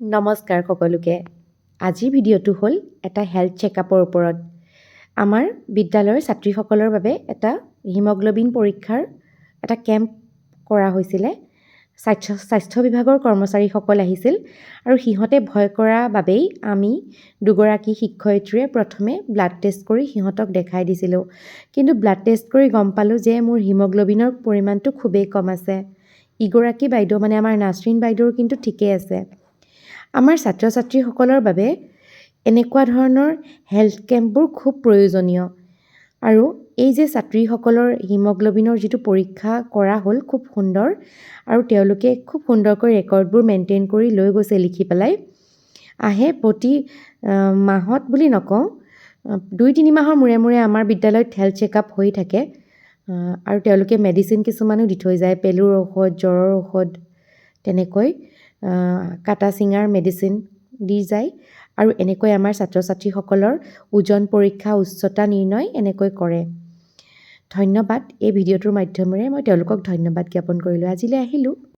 নমস্কাৰ সকলোকে। আজিৰ ভিডিঅ'টো হ'ল এটা হেল্থ চেকআপৰ ওপৰত। আমাৰ বিদ্যালয়ৰ ছাত্ৰীসকলৰ বাবে এটা হিমগ্ল'বিন পৰীক্ষাৰ এটা কেম্প কৰা হৈছিলে। স্বাস্থ্য বিভাগৰ কৰ্মচাৰীসকল আহিছিল আৰু সিহঁতে ভয় কৰা বাবেই আমি দুগৰাকী শিক্ষয়িত্ৰীয়ে প্ৰথমে ব্লাড টেষ্ট কৰি সিহঁতক দেখাই দিছিলোঁ। কিন্তু ব্লাড টেষ্ট কৰি গম পালোঁ যে মোৰ হিমগ্ল'বিনৰ পৰিমাণটো খুবেই কম আছে। ইগৰাকী বাইদেউ মানে আমাৰ নাছৰিন বাইদেউৰ কিন্তু ঠিকেই আছে। আমাৰ ছাত্ৰ ছাত্ৰীসকলৰ বাবে এনেকুৱা ধৰণৰ হেল্থ কেম্পবোৰ খুব প্ৰয়োজনীয় আৰু এই যে ছাত্ৰীসকলৰ হিমগ্ল'বিনৰ যিটো পৰীক্ষা কৰা হ'ল খুব সুন্দৰ আৰু তেওঁলোকে খুব সুন্দৰকৈ ৰেকৰ্ডবোৰ মেইনটেইন কৰি লৈ গৈছে লিখি পেলাই। আহে প্ৰতি মাহত বুলি নকওঁ, 2-3 মাহৰ মূৰে মূৰে আমাৰ বিদ্যালয়ত হেল্থ চেকআপ হৈ থাকে আৰু তেওঁলোকে মেডিচিন কিছুমানো দি থৈ যায়, পেলুৰ ঔষধ, জ্বৰৰ ঔষধ, তেনেকৈ কাটা চিঙাৰ মেডিচিন দি যায় আৰু এনেকৈ আমাৰ ছাত্ৰ ছাত্ৰীসকলৰ ওজন পৰীক্ষা, উচ্চতা নিৰ্ণয় এনেকৈ কৰে। ধন্যবাদ। এই ভিডিঅ'টোৰ মাধ্যমেৰে মই তেওঁলোকক ধন্যবাদ জ্ঞাপন কৰিলোঁ। আজিলৈ আহিলোঁ।